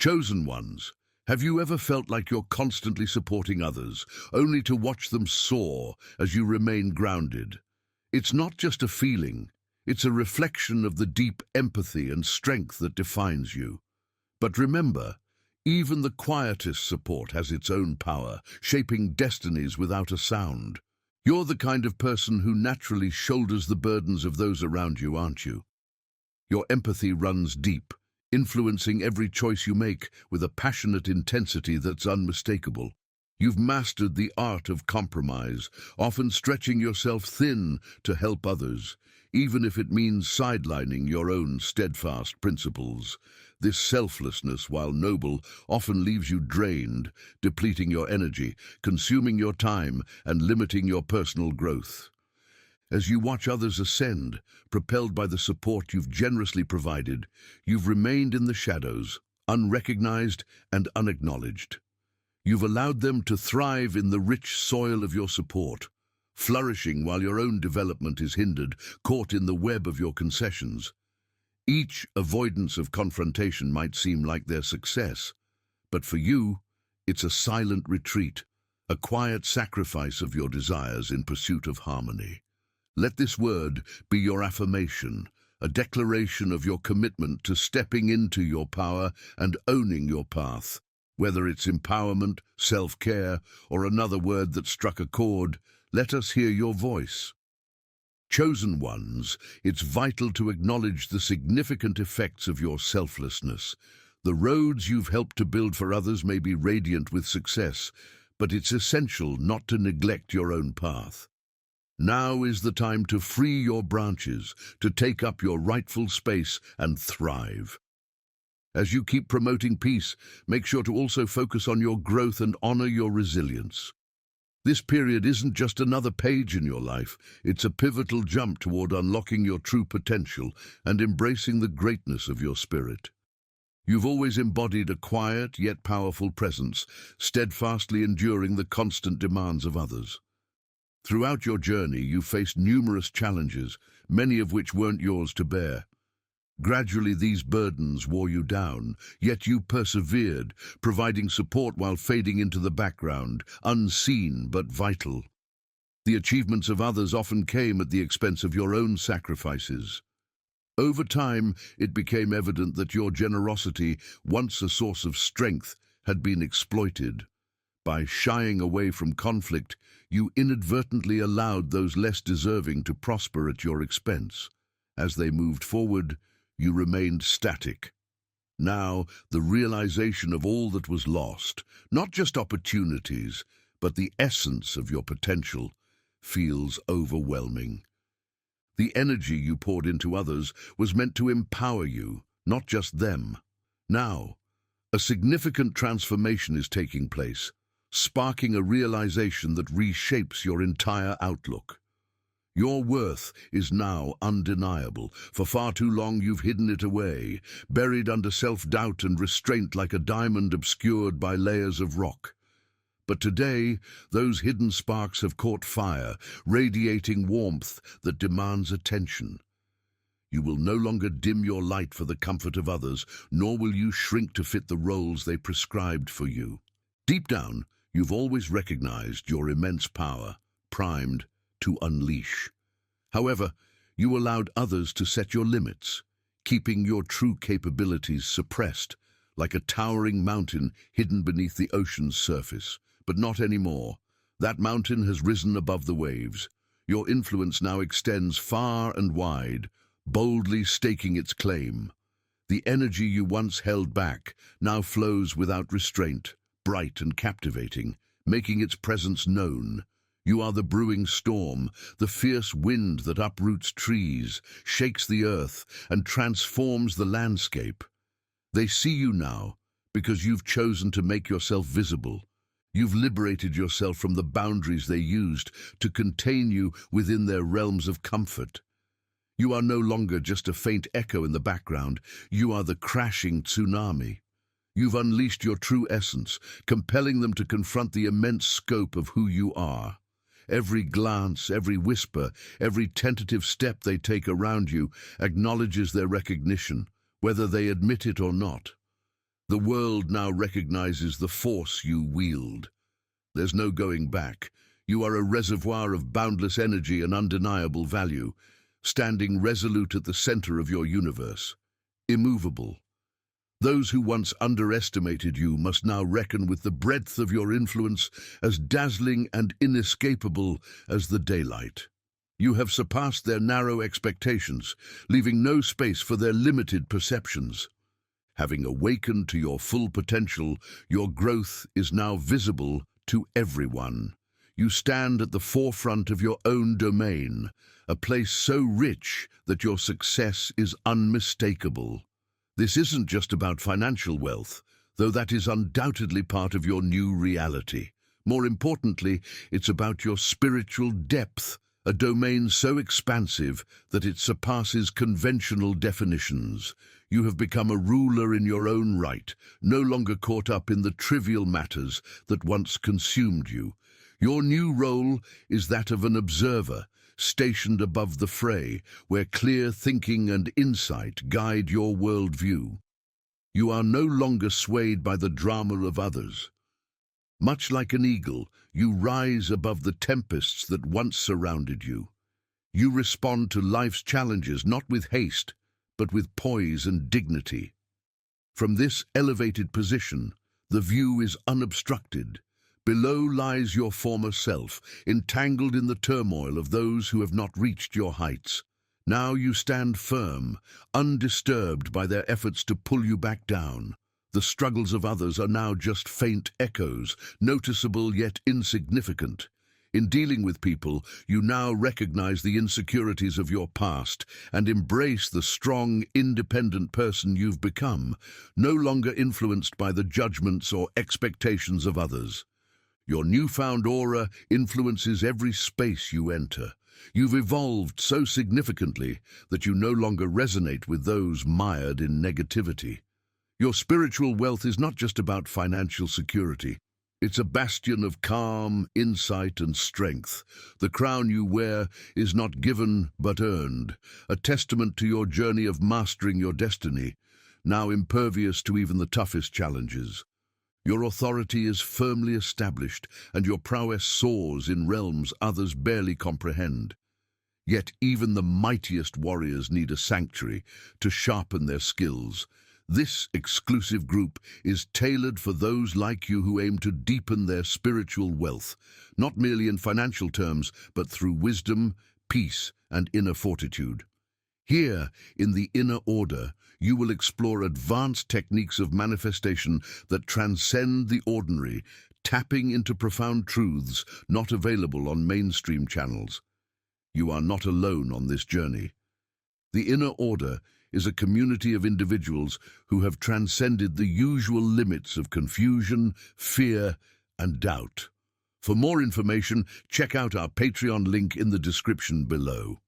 Chosen ones, have you ever felt like you're constantly supporting others, only to watch them soar as you remain grounded? It's not just a feeling, it's a reflection of the deep empathy and strength that defines you. But remember, even the quietest support has its own power, shaping destinies without a sound. You're the kind of person who naturally shoulders the burdens of those around you, aren't you? Your empathy runs deep, influencing every choice you make with a passionate intensity that's unmistakable. You've mastered the art of compromise, often stretching yourself thin to help others, even if it means sidelining your own steadfast principles. This selflessness, while noble, often leaves you drained, depleting your energy, consuming your time, and limiting your personal growth. As you watch others ascend, propelled by the support you've generously provided, you've remained in the shadows, unrecognized and unacknowledged. You've allowed them to thrive in the rich soil of your support, flourishing while your own development is hindered, caught in the web of your concessions. Each avoidance of confrontation might seem like their success, but for you, it's a silent retreat, a quiet sacrifice of your desires in pursuit of harmony. Let this word be your affirmation, a declaration of your commitment to stepping into your power and owning your path. Whether it's empowerment, self-care, or another word that struck a chord, let us hear your voice. Chosen ones, it's vital to acknowledge the significant effects of your selflessness. The roads you've helped to build for others may be radiant with success, but it's essential not to neglect your own path. Now is the time to free your branches, to take up your rightful space and thrive. As you keep promoting peace, make sure to also focus on your growth and honor your resilience. This period isn't just another page in your life, it's a pivotal jump toward unlocking your true potential and embracing the greatness of your spirit. You've always embodied a quiet yet powerful presence, steadfastly enduring the constant demands of others. Throughout your journey, you faced numerous challenges, many of which weren't yours to bear. Gradually, these burdens wore you down, yet you persevered, providing support while fading into the background, unseen but vital. The achievements of others often came at the expense of your own sacrifices. Over time, it became evident that your generosity, once a source of strength, had been exploited. By shying away from conflict, you inadvertently allowed those less deserving to prosper at your expense. As they moved forward, you remained static. Now, the realization of all that was lost, not just opportunities, but the essence of your potential, feels overwhelming. The energy you poured into others was meant to empower you, not just them. Now, a significant transformation is taking place, sparking a realization that reshapes your entire outlook. Your worth is now undeniable. For far too long you've hidden it away, buried under self-doubt and restraint like a diamond obscured by layers of rock. But today, those hidden sparks have caught fire, radiating warmth that demands attention. You will no longer dim your light for the comfort of others, nor will you shrink to fit the roles they prescribed for you. Deep down, you've always recognized your immense power, primed to unleash. However, you allowed others to set your limits, keeping your true capabilities suppressed, like a towering mountain hidden beneath the ocean's surface. But not anymore. That mountain has risen above the waves. Your influence now extends far and wide, boldly staking its claim. The energy you once held back now flows without restraint, bright and captivating, making its presence known. You are the brewing storm, the fierce wind that uproots trees, shakes the earth, and transforms the landscape. They see you now because you've chosen to make yourself visible. You've liberated yourself from the boundaries they used to contain you within their realms of comfort. You are no longer just a faint echo in the background, you are the crashing tsunami. You've unleashed your true essence, compelling them to confront the immense scope of who you are. Every glance, every whisper, every tentative step they take around you acknowledges their recognition, whether they admit it or not. The world now recognizes the force you wield. There's no going back. You are a reservoir of boundless energy and undeniable value, standing resolute at the center of your universe, immovable. Those who once underestimated you must now reckon with the breadth of your influence, as dazzling and inescapable as the daylight. You have surpassed their narrow expectations, leaving no space for their limited perceptions. Having awakened to your full potential, your growth is now visible to everyone. You stand at the forefront of your own domain, a place so rich that your success is unmistakable. This isn't just about financial wealth, though that is undoubtedly part of your new reality. More importantly, it's about your spiritual depth, a domain so expansive that it surpasses conventional definitions. You have become a ruler in your own right, no longer caught up in the trivial matters that once consumed you. Your new role is that of an observer, stationed above the fray, where clear thinking and insight guide your worldview. You are no longer swayed by the drama of others. Much like an eagle, you rise above the tempests that once surrounded you. You respond to life's challenges not with haste, but with poise and dignity. From this elevated position, the view is unobstructed. Below lies your former self, entangled in the turmoil of those who have not reached your heights. Now you stand firm, undisturbed by their efforts to pull you back down. The struggles of others are now just faint echoes, noticeable yet insignificant. In dealing with people, you now recognize the insecurities of your past and embrace the strong, independent person you've become, no longer influenced by the judgments or expectations of others. Your newfound aura influences every space you enter. You've evolved so significantly that you no longer resonate with those mired in negativity. Your spiritual wealth is not just about financial security. It's a bastion of calm, insight, and strength. The crown you wear is not given but earned, a testament to your journey of mastering your destiny, now impervious to even the toughest challenges. Your authority is firmly established, and your prowess soars in realms others barely comprehend. Yet even the mightiest warriors need a sanctuary to sharpen their skills. This exclusive group is tailored for those like you who aim to deepen their spiritual wealth, not merely in financial terms, but through wisdom, peace, and inner fortitude. Here, in the inner order, you will explore advanced techniques of manifestation that transcend the ordinary, tapping into profound truths not available on mainstream channels. You are not alone on this journey. The inner order is a community of individuals who have transcended the usual limits of confusion, fear, and doubt. For more information, check out our Patreon link in the description below.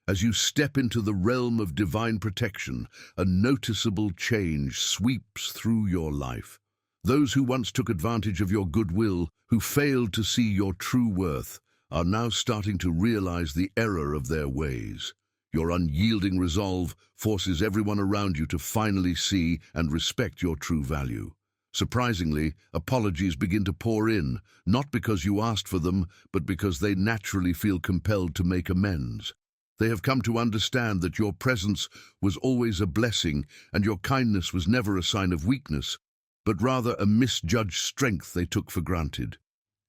As you step into the realm of divine protection, a noticeable change sweeps through your life. Those who once took advantage of your goodwill, who failed to see your true worth, are now starting to realize the error of their ways. Your unyielding resolve forces everyone around you to finally see and respect your true value. Surprisingly, apologies begin to pour in, not because you asked for them, but because they naturally feel compelled to make amends. They have come to understand that your presence was always a blessing and your kindness was never a sign of weakness, but rather a misjudged strength they took for granted.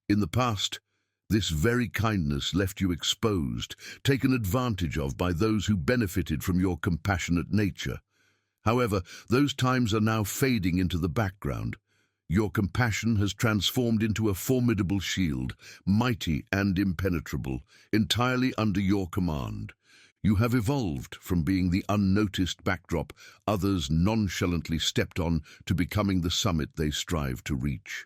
In the past, this very kindness left you exposed, taken advantage of by those who benefited from your compassionate nature. However, those times are now fading into the background. Your compassion has transformed into a formidable shield, mighty and impenetrable, entirely under your command. You have evolved from being the unnoticed backdrop others nonchalantly stepped on to becoming the summit they strive to reach.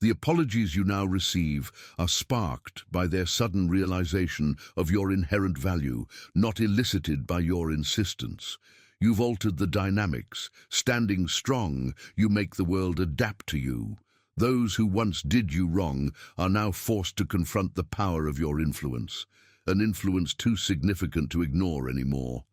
The apologies you now receive are sparked by their sudden realization of your inherent value, not elicited by your insistence. You've altered the dynamics. Standing strong, you make the world adapt to you. Those who once did you wrong are now forced to confront the power of your influence, an influence too significant to ignore anymore.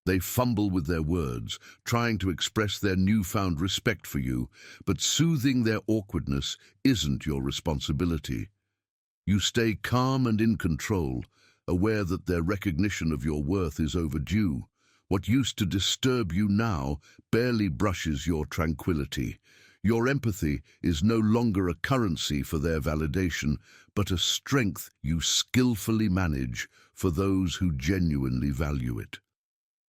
They fumble with their words, trying to express their newfound respect for you, but soothing their awkwardness isn't your responsibility. You stay calm and in control, aware that their recognition of your worth is overdue. What used to disturb you now barely brushes your tranquility. Your empathy is no longer a currency for their validation, but a strength you skillfully manage for those who genuinely value it.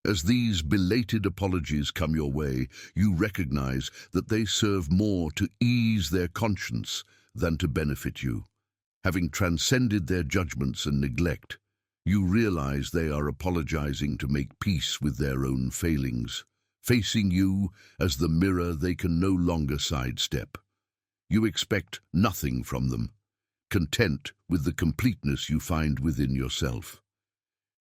As these belated apologies come your way, you recognize that they serve more to ease their conscience than to benefit you. Having transcended their judgments and neglect, you realize they are apologizing to make peace with their own failings, facing you as the mirror they can no longer sidestep. You expect nothing from them, content with the completeness you find within yourself.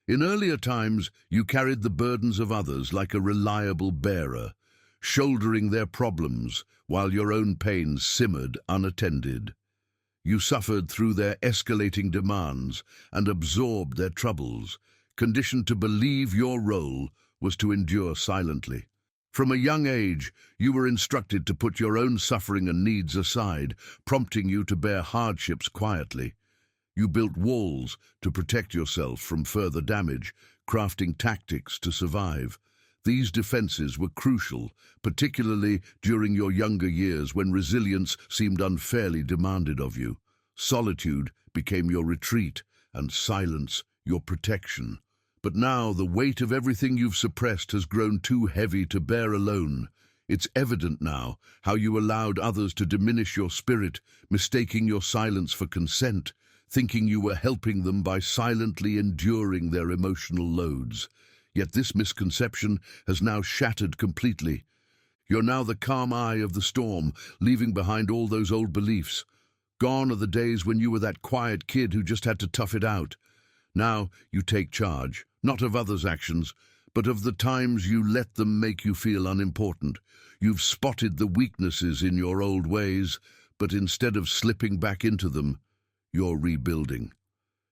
In earlier times, you carried the burdens of others like a reliable bearer, shouldering their problems while your own pains simmered unattended. You suffered through their escalating demands and absorbed their troubles, conditioned to believe your role was to endure silently. From a young age, you were instructed to put your own suffering and needs aside, prompting you to bear hardships quietly. You built walls to protect yourself from further damage, crafting tactics to survive. These defenses were crucial, particularly during your younger years when resilience seemed unfairly demanded of you. Solitude became your retreat, and silence your protection. But now the weight of everything you've suppressed has grown too heavy to bear alone. It's evident now how you allowed others to diminish your spirit, mistaking your silence for consent, thinking you were helping them by silently enduring their emotional loads. Yet this misconception has now shattered completely. You're now the calm eye of the storm, leaving behind all those old beliefs. Gone are the days when you were that quiet kid who just had to tough it out. Now you take charge, not of others' actions, but of the times you let them make you feel unimportant. You've spotted the weaknesses in your old ways, but instead of slipping back into them, you're rebuilding.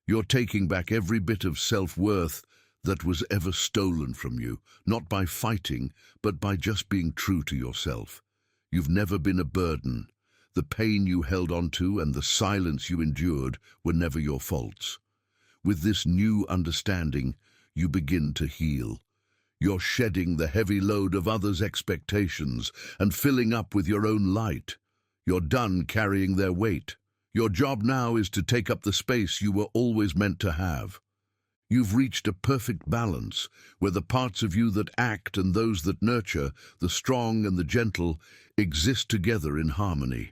You're taking back every bit of self-worth that was ever stolen from you, not by fighting, but by just being true to yourself. You've never been a burden. The pain you held onto and the silence you endured were never your faults. With this new understanding, you begin to heal. You're shedding the heavy load of others' expectations and filling up with your own light. You're done carrying their weight. Your job now is to take up the space you were always meant to have. You've reached a perfect balance, where the parts of you that act and those that nurture, the strong and the gentle, exist together in harmony.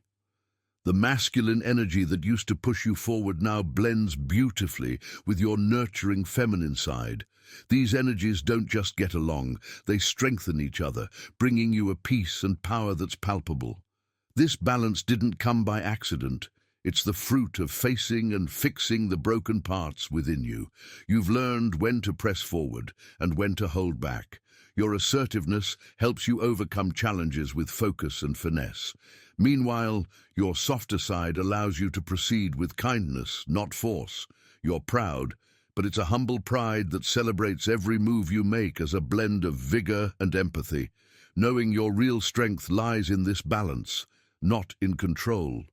The masculine energy that used to push you forward now blends beautifully with your nurturing feminine side. These energies don't just get along, they strengthen each other, bringing you a peace and power that's palpable. This balance didn't come by accident. It's the fruit of facing and fixing the broken parts within you. You've learned when to press forward and when to hold back. Your assertiveness helps you overcome challenges with focus and finesse. Meanwhile, your softer side allows you to proceed with kindness, not force. You're proud, but it's a humble pride that celebrates every move you make as a blend of vigor and empathy, knowing your real strength lies in this balance, not in control.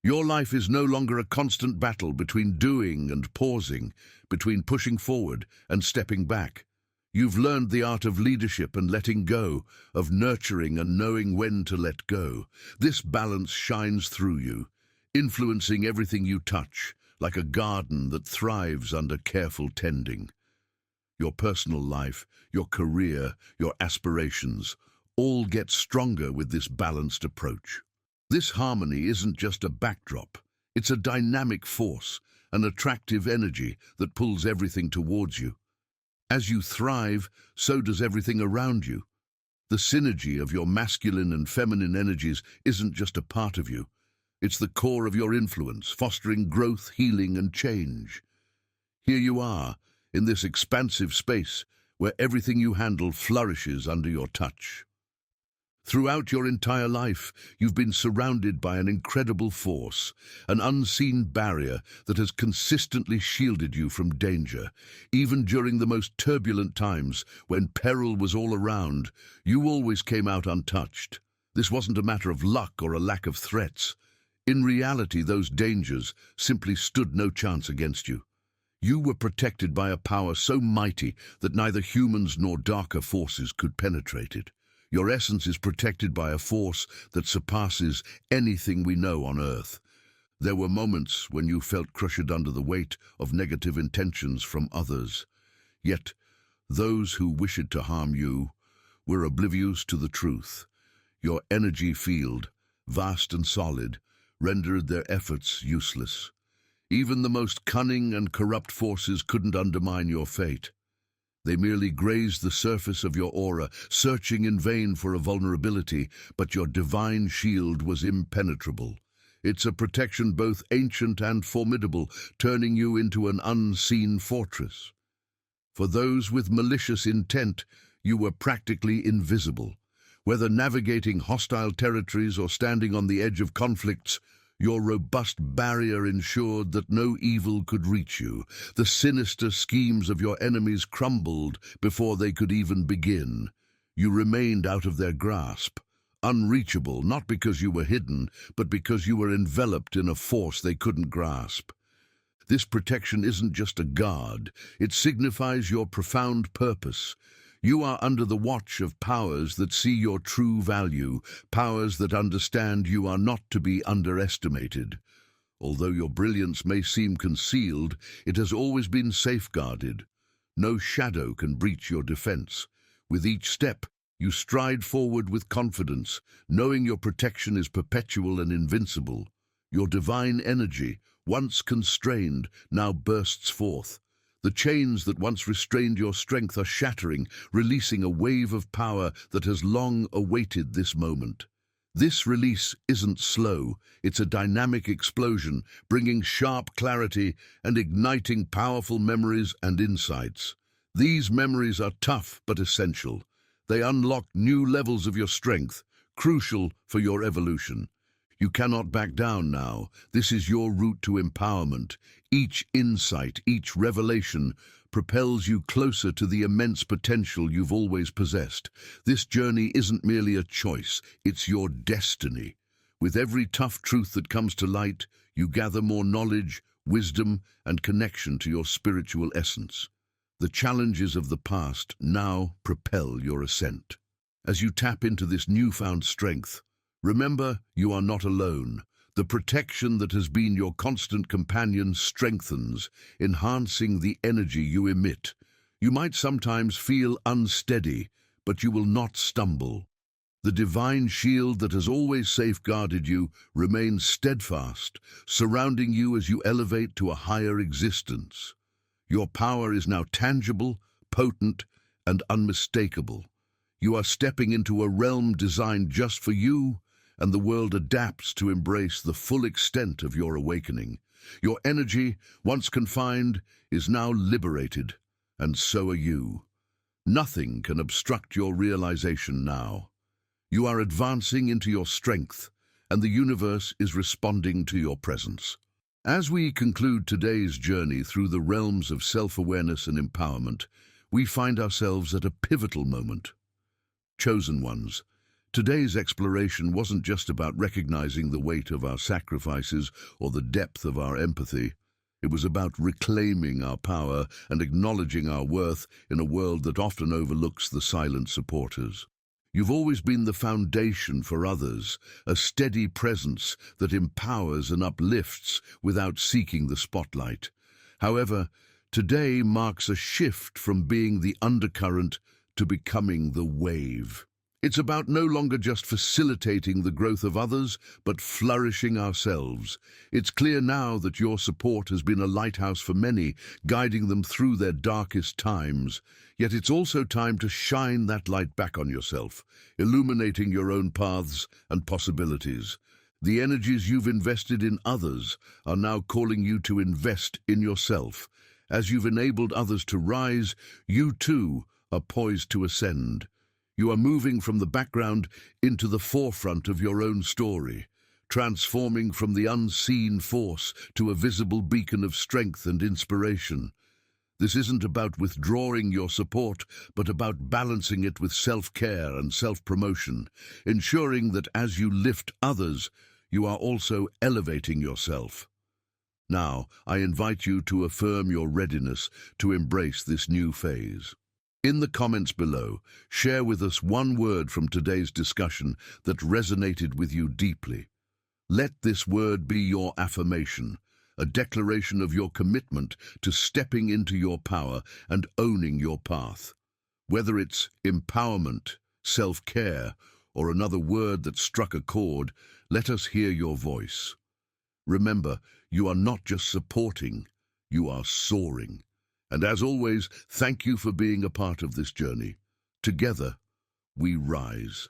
Your life is no longer a constant battle between doing and pausing, between pushing forward and stepping back. You've learned the art of leadership and letting go, of nurturing and knowing when to let go. This balance shines through you, influencing everything you touch, like a garden that thrives under careful tending. Your personal life, your career, your aspirations, all get stronger with this balanced approach. This harmony isn't just a backdrop, it's a dynamic force, an attractive energy that pulls everything towards you. As you thrive, so does everything around you. The synergy of your masculine and feminine energies isn't just a part of you. It's the core of your influence, fostering growth, healing, and change. Here you are, in this expansive space, where everything you handle flourishes under your touch. Throughout your entire life, you've been surrounded by an incredible force, an unseen barrier that has consistently shielded you from danger. Even during the most turbulent times, when peril was all around, you always came out untouched. This wasn't a matter of luck or a lack of threats. In reality, those dangers simply stood no chance against you. You were protected by a power so mighty that neither humans nor darker forces could penetrate it. Your essence is protected by a force that surpasses anything we know on Earth. There were moments when you felt crushed under the weight of negative intentions from others. Yet, those who wished to harm you were oblivious to the truth. Your energy field, vast and solid, rendered their efforts useless. Even the most cunning and corrupt forces couldn't undermine your fate. They merely grazed the surface of your aura, searching in vain for a vulnerability, but your divine shield was impenetrable. It's a protection both ancient and formidable, turning you into an unseen fortress. For those with malicious intent, you were practically invisible. Whether navigating hostile territories or standing on the edge of conflicts, your robust barrier ensured that no evil could reach you. The sinister schemes of your enemies crumbled before they could even begin. You remained out of their grasp, unreachable not because you were hidden, but because you were enveloped in a force they couldn't grasp. This protection isn't just a guard, it signifies your profound purpose. You are under the watch of powers that see your true value, powers that understand you are not to be underestimated. Although your brilliance may seem concealed, it has always been safeguarded. No shadow can breach your defense. With each step, you stride forward with confidence, knowing your protection is perpetual and invincible. Your divine energy, once constrained, now bursts forth. The chains that once restrained your strength are shattering, releasing a wave of power that has long awaited this moment. This release isn't slow, it's a dynamic explosion, bringing sharp clarity and igniting powerful memories and insights. These memories are tough but essential. They unlock new levels of your strength, crucial for your evolution. You cannot back down now. This is your route to empowerment. Each insight, each revelation propels you closer to the immense potential you've always possessed. This journey isn't merely a choice, it's your destiny. With every tough truth that comes to light, you gather more knowledge, wisdom, and connection to your spiritual essence. The challenges of the past now propel your ascent. As you tap into this newfound strength, remember, you are not alone. The protection that has been your constant companion strengthens, enhancing the energy you emit. You might sometimes feel unsteady, but you will not stumble. The divine shield that has always safeguarded you remains steadfast, surrounding you as you elevate to a higher existence. Your power is now tangible, potent, and unmistakable. You are stepping into a realm designed just for you, and the world adapts to embrace the full extent of your awakening. Your energy, once confined, is now liberated, and so are you. Nothing can obstruct your realization now. You are advancing into your strength, and the universe is responding to your presence. As we conclude today's journey through the realms of self-awareness and empowerment, we find ourselves at a pivotal moment. Chosen ones, today's exploration wasn't just about recognizing the weight of our sacrifices or the depth of our empathy. It was about reclaiming our power and acknowledging our worth in a world that often overlooks the silent supporters. You've always been the foundation for others, a steady presence that empowers and uplifts without seeking the spotlight. However, today marks a shift from being the undercurrent to becoming the wave. It's about no longer just facilitating the growth of others, but flourishing ourselves. It's clear now that your support has been a lighthouse for many, guiding them through their darkest times. Yet it's also time to shine that light back on yourself, illuminating your own paths and possibilities. The energies you've invested in others are now calling you to invest in yourself. As you've enabled others to rise, you too are poised to ascend. You are moving from the background into the forefront of your own story, transforming from the unseen force to a visible beacon of strength and inspiration. This isn't about withdrawing your support, but about balancing it with self-care and self-promotion, ensuring that as you lift others, you are also elevating yourself. Now, I invite you to affirm your readiness to embrace this new phase. In the comments below, share with us one word from today's discussion that resonated with you deeply. Let this word be your affirmation, a declaration of your commitment to stepping into your power and owning your path. Whether it's empowerment, self-care, or another word that struck a chord, let us hear your voice. Remember, you are not just supporting, you are soaring. And as always, thank you for being a part of this journey. Together, we rise.